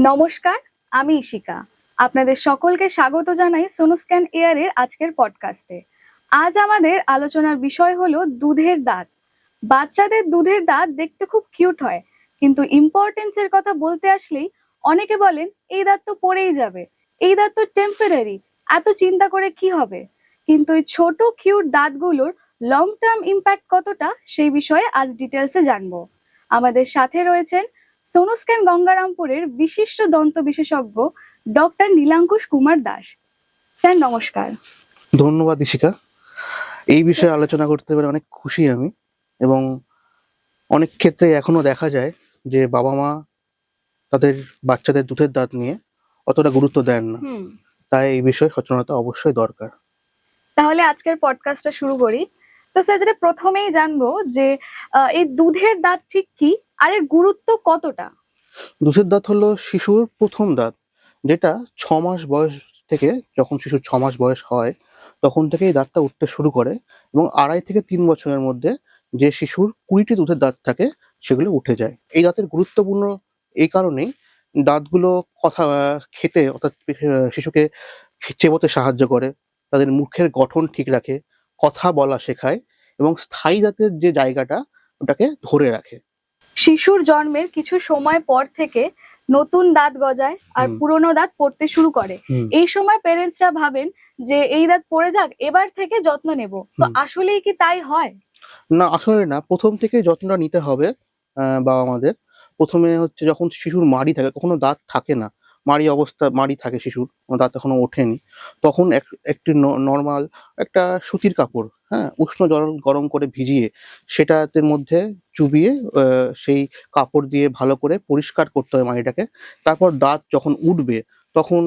নমস্কার, আমি ইশিকা। আপনাদের সকলকে স্বাগত জানাই সোনুস্ক্যান এয়ারের আজকের পডকাস্টে। আজ আমাদের আলোচনার বিষয় হলো দুধের দাঁত। বাচ্চাদের দুধের দাঁত দেখতে খুব কিউট হয়, কিন্তু ইম্পর্টেন্সের কথা বলতে আসলেই অনেকে বলেন এই দাঁত তো পড়েই যাবে, এই দাঁত তো টেম্পোরারি, এত চিন্তা করে কি হবে। কিন্তু এই ছোট কিউট দাঁতগুলোর লং টার্ম ইম্প্যাক্ট কতটা, সেই বিষয়ে আজ ডিটেলসে জানবো। আমাদের সাথে রয়েছেন সোনুস্ক্যান গঙ্গারামপুরের বিশিষ্ট দন্ত বিশেষজ্ঞ ডক্টর নীলাঙ্কুশ কুমার দাস। স্যার নমস্কার। ধন্যবাদ ইশিকা। এই বিষয়ে আলোচনা করতে পেরে অনেক খুশি আমি। এবং অনেক ক্ষেত্রে এখনো দেখা যায় যে বাবা মা তাদের বাচ্চাদের দুধের দাঁত নিয়ে অতটা গুরুত্ব দেন না, তাই এই বিষয়ে সচেতনতা অবশ্যই দরকার। তাহলে আজকের পডকাস্টটা শুরু করি। তো স্যার, যেটা প্রথমেই জানবো যে এই দুধের দাঁত ঠিক কি আর এর গুরুত্ব কতটা? দুধের দাঁত হলো শিশুর প্রথম দাঁত, যেটা 6 মাস বয়স থেকে, যখন শিশুর 6 মাস বয়স হয় তখন থেকে এই দাঁতটা উঠতে শুরু করে, এবং 2.5 থেকে 3 বছরের মধ্যে যে শিশুর 20টি দুধের দাঁত থাকে সেগুলো উঠে যায়। এই দাঁতের গুরুত্বপূর্ণ এই কারণেই, দাঁতগুলো কথা খেতে, অর্থাৎ শিশুকে চেবোতে সাহায্য করে, তাদের মুখের গঠন ঠিক রাখে, কথা বলা শেখায়, এবং স্থায়ী দাঁতের যে জায়গাটা ওটাকে ধরে রাখে। শিশুর জন্মের কিছু সময় পর থেকে নতুন দাঁত গজায় আর পুরনো দাঁত পড়তে শুরু করে। এই সময় পেরেন্টসরা ভাবেন যে এই দাঁত পড়ে যাক, এবার থেকে যত্ন নেব। তো আসলেই কি তাই হয়? না, আসলে না। প্রথম থেকে যত্নটা নিতে হবে বাবা মাদের। প্রথমে হচ্ছে যখন শিশুর মাড়ি থাকে, কখনো দাঁত থাকে না, মাড়ি থাকে শিশুর, দাঁত এখনো ওঠেনি, তখন একটি নর্মাল একটা সুতির কাপড়, উষ্ণ জল গরম করে ভিজিয়ে সেটাতে মধ্যে চুবিয়ে সেই কাপড় দিয়ে ভালো করে পরিষ্কার করতে হয় মাড়িটাকে। তারপর দাঁত যখন উঠবে তখন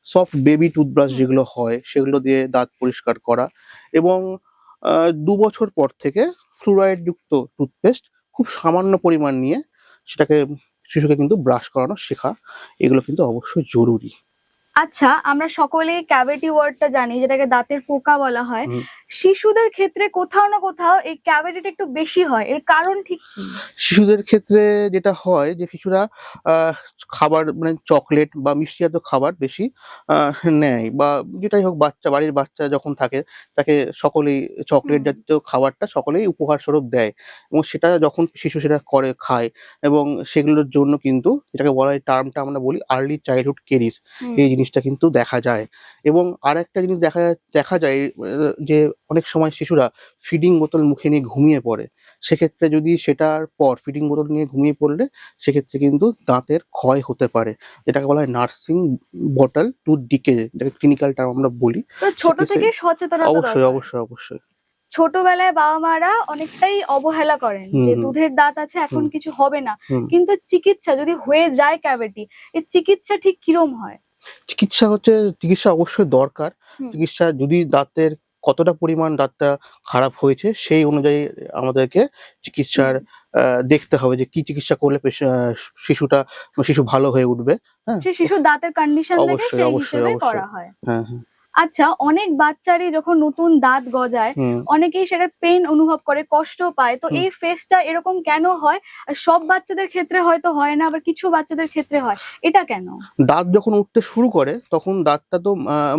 সফট বেবি টুথব্রাশ যেগুলো হয় সেগুলো দিয়ে দাঁত পরিষ্কার করা, এবং 2 বছর পর থেকে ফ্লুরাইড যুক্ত টুথপেস্ট খুব সামান্য পরিমাণ নিয়ে সেটাকে শিশুকে কিন্তু ব্রাশ করানো শেখা, এগুলো কিন্তু অবশ্যই জরুরি। আচ্ছা, আমরা সকলেই ক্যাভিটি ওয়ার্ডটা জানি, যেটাকে দাঁতের পোকা বলা হয়। শিশুদের ক্ষেত্রে কোথাও না কোথাও এই ক্যাভিটিটা একটু বেশি হয়, এর কারণ ঠিক কি? শিশুদের ক্ষেত্রে যেটা হয় যে শিশুরা খাবার, মানে চকলেট বা মিষ্টি জাতীয় খাবার বেশি নেয়, বা যেটাই হোক, বাড়ির বাচ্চা যখন থাকে তাকে সকলেই চকলেট জাতীয় খাবারটা সকলেই উপহার স্বরূপ দেয়, এবং সেটা যখন শিশু সেটা খায়, এবং সেগুলোর জন্য কিন্তু যেটাকে বলা হয়, টার্মটা আমরা বলি আর্লি চাইল্ডহুড কেরিস, এই জিনিসটা কিন্তু দেখা যায়। এবং আরেকটা জিনিস দেখা যায় যে অনেক সময় শিশুরা ফিডিং বোতল মুখে নিয়ে ঘুমিয়ে পড়ে। সেক্ষেত্রে যদি সেটার পর ফিডিং বোতল নিয়ে ঘুমিয়ে পড়লে সেক্ষেত্রে কিন্তু দাঁতের ক্ষয় হতে পারে, যেটাকে বলা হয় নার্সিং বটল টুথ ডিকে, যেটাকে ক্লিনিক্যাল টার্ম আমরা বলি। তো ছোট থেকে সচেতনতা অবশ্যই অবশ্যই অবশ্যই। ছোটবেলায় বাবা মারা অনেকটাই অবহেলা করেন যে দুধের দাঁত আছে, এখন কিছু হবে না। কিন্তু চিকিৎসা যদি হয়ে যায় ক্যাভিটি, এই চিকিৎসা ঠিক কিরম হয়? চিকিৎসা অবশ্যই দরকার। চিকিৎসা যদি দাঁতের কতটা পরিমাণ দাঁতটা খারাপ হয়েছে সেই অনুযায়ী আমাদেরকে চিকিৎসার দেখতে হবে যে কি চিকিৎসা করলে শিশু ভালো হয়ে উঠবে। শিশুর দাঁতের কন্ডিশন দেখে সেই হিসেবে করা হয়। আচ্ছা, অনেক বাচ্চারই যখন নতুন দাঁত গজায় অনেকেই সেটা পেন অনুভব করে, কষ্ট পায়। তো এই ফেজটা এরকম কেন হয়? সব বাচ্চাদের ক্ষেত্রে হয়তো হয় না, আবার কিছু বাচ্চাদের ক্ষেত্রে হয়, এটা কেন? দাঁত যখন উঠতে শুরু করে তখন দাঁতটা তো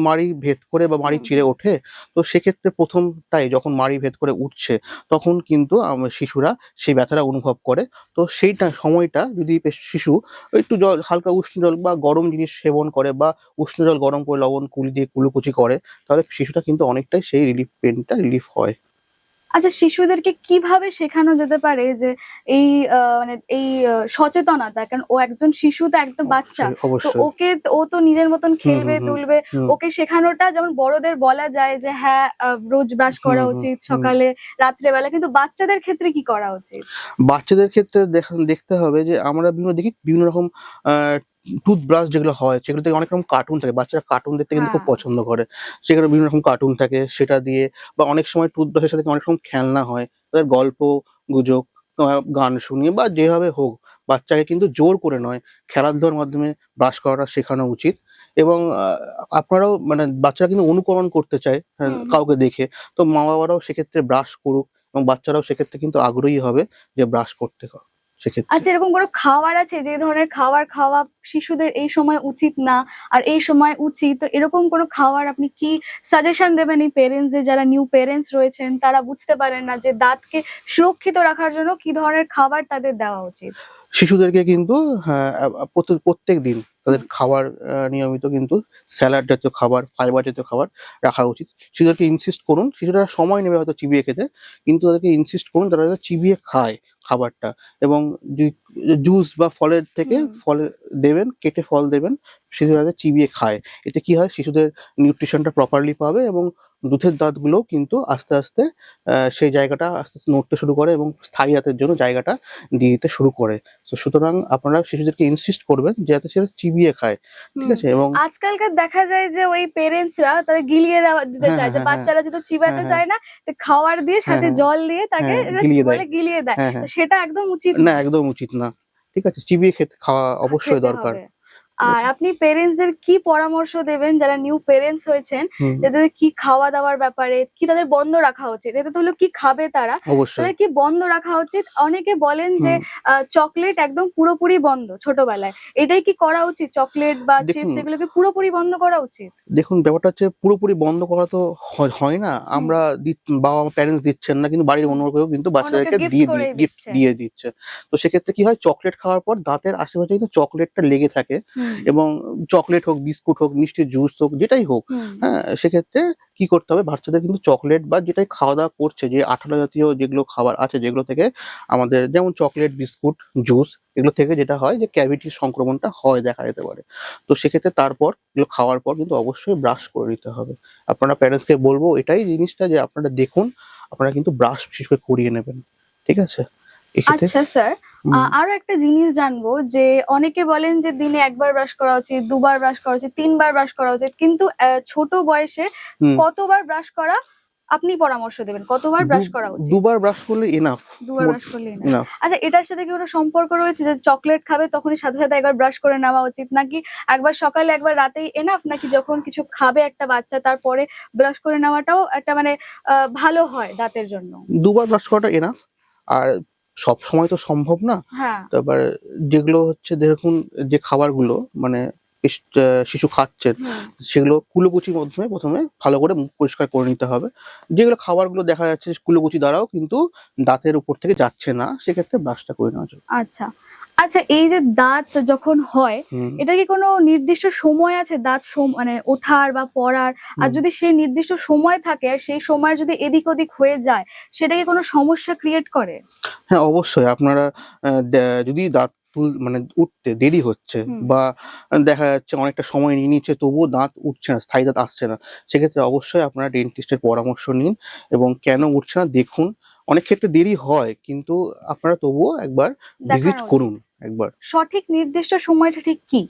মাড়ি ভেদ করে বা মাড়ি চিরে ওঠে। তো সেক্ষেত্রে প্রথমটাই যখন মাড়ি ভেদ করে উঠছে তখন কিন্তু শিশুরা সেই ব্যথাটা অনুভব করে। তো সেইটা সময়টা যদি শিশু একটু হালকা উষ্ণ জল বা গরম জিনিস সেবন করে, বা উষ্ণ জল গরম করে লবণ কুলি দিয়ে কুলুকুচি করে, তাহলে শিশুটা কিন্তু অনেকটাই সেই পেনটা রিলিফ হয়। আচ্ছা, শিশুদেরকে কিভাবে শেখানো যেতে পারে যে এই মানে এই সচেতনতা? কারণ ও একজন শিশু, তো একটা বাচ্চা, তো ও তো নিজের মতন খেলবে তুলবে। ওকে শেখানোটা যেমন বড়দের বলা যায় যে হ্যাঁ রোজ ব্রাশ করা উচিত সকালে রাত্রেবেলা, কিন্তু বাচ্চাদের ক্ষেত্রে কি করা উচিত? বাচ্চাদের ক্ষেত্রে দেখতে হবে যে আমরা বিভিন্ন রকম টুথব্রাশ যেগুলো হয় সেগুলো থেকে অনেক রকম কার্টুন থাকে, বাচ্চারা কার্টুন দেখতে কিন্তু খুব পছন্দ করে। সেখানে বিভিন্ন রকম কার্টুন থাকে, সেটা দিয়ে, বা অনেক সময় টুথব্রাশের সাথে অনেক রকম খেলনা হয়, তাদের গল্প গুজব, গান শুনিয়ে বা যেভাবে হোক বাচ্চাকে কিন্তু জোর করে নয়, খেলাধুলার মাধ্যমে ব্রাশ করাটা শেখানো উচিত। এবং আপনারাও, মানে বাচ্চারা কিন্তু অনুকরণ করতে চায় কাউকে দেখে, তো মা বাবারাও সেক্ষেত্রে ব্রাশ করুক, এবং বাচ্চারাও সেক্ষেত্রে কিন্তু আগ্রহী হবে যে ব্রাশ করতে। সেক্ষেত্রে। আচ্ছা, এরকম কোনো খাবার আছে যে ধরনের খাবার খাওয়া শিশুদের এই সময় উচিত না আর এই সময় উচিত, তো এরকম কোনো খাবার আপনি কি সাজেশন দেবেন এই পেরেন্টসদের, যারা নিউ পেরেন্টস রয়েছেন, তারা বুঝতে পারেন না যে দাঁতকে সুরক্ষিত রাখার জন্য কি ধরনের খাবার তাদের দেওয়া উচিত? শিশুদেরকে কিন্তু হ্যাঁ, প্রত্যেক দিন তাদের খাবার নিয়মিত কিন্তু স্যালাড জাতীয় খাবার, ফাইবার জাতীয় খাবার রাখা উচিত। শিশুদেরকে ইনসিস্ট করুন, শিশুরা সময় নেবে হয়তো চিবিয়ে খেতে, কিন্তু তাদেরকে ইনসিস্ট করুন তারা যাতে চিবিয়ে খায় খাবারটা। এবং জুস বা ফলের থেকে হুম। ফল দেবেন, কেটে ফল দেবেন, শিশুরা যাতে চিবিয়ে খায়। এতে কি হয়, শিশুদের নিউট্রিশনটা প্রপারলি পাবে এবং দুধের দাঁতগুলোও কিন্তু আস্তে আস্তে সেই জায়গাটা আস্তে আস্তে নড়তে শুরু করে এবং স্থায়ী দাঁতের জন্য জায়গাটা দিয়ে দিতে শুরু করে। তো সুতরাং আপনারা শিশুদেরকে ইনসিস্ট করবেন যাতে সেটা চিবিয়ে খায়, ঠিক হুম। আছে? এবং আজকালকার দেখা যায় যে ওই পেরেন্টসরা তাদের গিলিয়ে দিতে হ্যাঁ, চায়, হ্যাঁ, যে হ্যাঁ, হ্যাঁ, বাচ্চারা যেহেতু চিবাতে হ্যাঁ, চায় না, তো খাওয়ার দিয়ে হ্যাঁ, সাথে হ্যাঁ, জল দিয়ে তাকে হ্যাঁ, এটা গিলিয়ে দেয়। বলে গিলিয়ে দেয়। হ্যাঁ, তো হ্যাঁ। সেটা একদম উচিত না, না। একদম উচিত না। ঠিক আছে? চিবিয়ে খাওয়া অবশ্যই খেতে দরকার। হবে। ঠিক আর আছে? আপনি পেরেন্টসদের কি পরামর্শ দেবেন যারা নিউ পেরেন্টস হয়েছেন, হুম, যে তাদের কি খাওয়া-দাওয়ার ব্যাপারে কি তাদের বন্ধ রাখা উচিত? এটা তো হলো কি খাবে তারা, অবশ্যই। তাদের কি বন্ধ রাখা উচিত? অনেকে বলেন যে হুম, চকোলেট একদম পুরোপুরি বন্ধ ছোটবেলায়। এটাই কি করা উচিত? চকোলেট বা দেখুন চিপস এগুলোকে পুরোপুরি বন্ধ করা উচিত? দেখুন ব্যাপারটা হচ্ছে পুরোপুরি বন্ধ করা তো হয় না। হুম, আমরা বাবা-মা প্যারেন্টস দিচ্ছেন না, কিন্তু বাড়ির হুম। অন্য কেউ কিন্তু অন্যকে বাচ্চাদেরকে গিফট করেই গিফট দিচ্ছে। দিয়ে দিচ্ছে। তো সেক্ষেত্রে কি হয়, চকোলেট খাওয়ার পর দাঁতের আশেপাশে কিন্তু চকোলেটটা লেগে থাকে হুম, এবং চকোলেট হোক, বিস্কুট হোক, মিষ্টির জুস হোক, যেটাই হোক, হুম, হ্যাঁ? সেক্ষেত্রে কি করতে হবে, বাচ্চাদের কিন্তু চকোলেট বা যেটাই খাওয়া-দাওয়া করছে, যে আঠালো জাতীয় যেগুলো খাবার আছে, যেগুলো থেকে আমাদের যেমন চকোলেট, বিস্কুট, জুস, এগুলো থেকে যেটা হয় যে ক্যাভিটির সংক্রমণটা হয়, দেখা যেতে পারে। তো সেক্ষেত্রে তারপর এগুলো খাওয়ার পর কিন্তু অবশ্যই ব্রাশ করে নিতে হবে। আপনারা প্যারেন্টসকে বলবো এটাই জিনিসটা, যে আপনারা দেখুন, আপনারা কিন্তু ব্রাশ বিশেষ করে করিয়ে নেবেন। ঠিক আছে? এক্ষেত্রে আচ্ছা স্যার, হুম, আরো একটা জিনিস জানবো যে অনেকে বলেন যে দিনে ১ বার ব্রাশ করা উচিত, ২ বার ব্রাশ করা উচিত, ৩ বার ব্রাশ করা উচিত। কিন্তু ছোট বয়সে হুম। কতবার ব্রাশ করা আপনি পরামর্শ দেবেন? কতবার দু ব্রাশ করা উচিত? ২ বার ব্রাশ করলে এনাফ। ২ বার ব্রাশ করলেই না। এনাফ। আচ্ছা, এটার সাথে কি কোনো সম্পর্ক রয়েছে যে চকোলেট খাবে তখনই সাথে, সাথে একবার ব্রাশ করে নেওয়া উচিত? নাকি একবার সকালে একবার রাতেই এনাফ? নাকি যখন কিছু খাবে একটা বাচ্চা তারপরে ব্রাশ করে নেওয়াটাও একটা মানে ভালো হয় দাঁতের জন্য? ২ বার ব্রাশ করাটা এনাফ। আর সবসময় তো সম্ভব না। হ্যাঁ। তো এবার যেগুলো হচ্ছে দেখুন, যে খাবারগুলো মানে শিশু খাচ্ছেন, হুম। সেগুলো কুলোকুচির মাধ্যমে ১ম এ ভালো করে মুখ পরিষ্কার করে নিতে হবে। যেগুলো খাবারগুলো দেখা যাচ্ছে কুলোকুচি দ্বারাও কিন্তু দাঁতের উপর থেকে যাচ্ছে না, সেক্ষেত্রে ব্রাশটা করে নেওয়া যাবে। আচ্ছা। আচ্ছা, এই যে দাঁত যখন হয়, হুম, এটার কি কোনো নির্দিষ্ট সময় আছে দাঁত মানে ওঠার বা পড়ার? আর হুম। যদি সেই নির্দিষ্ট সময় থাকে আর সেই সময় যদি এদিক ওদিক হয়ে যায়, সেটা কি কোনো সমস্যা ক্রিয়েট করে? হ্যাঁ, অবশ্যই আপনারা যদি দাঁত মানে উঠতে দেরি হচ্ছে হুম। বা দেখা যাচ্ছে অনেকটা সময় নিয়ে নিচ্ছে তবুও দাঁত উঠছে না, স্থায়ী দাঁত আসছে না, সেক্ষেত্রে অবশ্যই আপনারা ডেন্টিস্টের পরামর্শ নিন এবং কেন উঠছে না দেখুন। অনেক ক্ষেত্রে দেরি হয়, কিন্তু আপনারা তবুও একবার ভিজিট দেখানো উচিত। করুন একবার। সঠিক নির্দিষ্ট সময়টা ঠিক কি?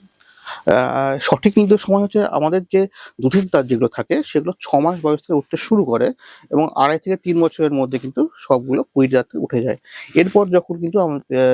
সঠিক নির্দিষ্ট সময় হচ্ছে, আমাদের যে দুধের দাঁত যেগুলো থাকে সেগুলো ৬ মাস বয়স থেকে উঠতে শুরু করে এবং ২.৫ থেকে ৩ বছরের মধ্যে কিন্তু সবগুলো কুঁড়ি দাঁতে উঠে যায়। এরপর যখন কিন্তু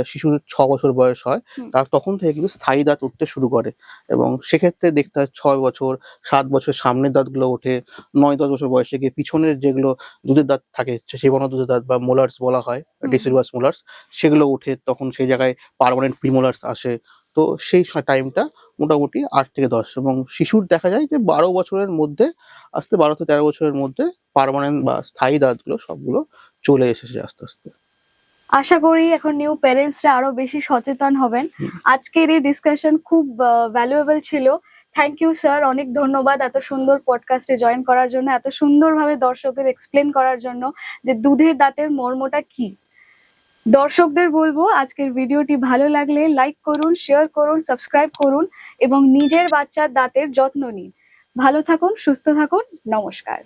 শিশুর ৬ বছর বয়স হয়, হুম। তখন থেকে কিন্তু স্থায়ী দাঁত উঠতে শুরু করে এবং সেক্ষেত্রে দেখতে হয় ৬ বছর, ৭ বছর সামনের দাঁতগুলো ওঠে, ৯-১০ বছর বয়সে গিয়ে পিছনের যেগুলো দুধের দাঁত থাকে, চিবানো দুধের দাঁত বা মোলার্স বলা হয়, হুম, হুম। ডেসিডুয়াস মোলার্স, সেগুলো ওঠে, তখন সেই জায়গায় পার্মানেন্ট প্রিমোলার্স আসে। তো সেই টাইমটা মোটামুটি ৮ থেকে ১০, এবং শিশুর দেখা যায় যে ১২ বছরের মধ্যে, আস্তে ১২ থেকে ১৩ বছরের মধ্যে পার্মানেন্ট বা স্থায়ী দাঁতগুলো সবগুলো চলে এসেছে আস্তে, আস্তে। আশা করি এখন নিউ প্যারেন্টসরা আরো বেশি সচেতন হবেন। হুম। আজকের এই ডিসকাশন খুব ভ্যালুয়েবল ছিল। থ্যাংক ইউ স্যার, অনেক ধন্যবাদ এত সুন্দর পডকাস্টে জয়েন করার জন্য, এত সুন্দরভাবে দর্শকদের এক্সপ্লেন করার জন্য যে দুধের দাঁতের মর্মটা কি। দর্শকদের বলবো আজকের ভিডিওটি ভালো লাগলে লাইক করুন, শেয়ার করুন, সাবস্ক্রাইব করুন এবং নিজের বাচ্চার দাঁতের যত্ন নিন। ভালো থাকুন, সুস্থ থাকুন। নমস্কার।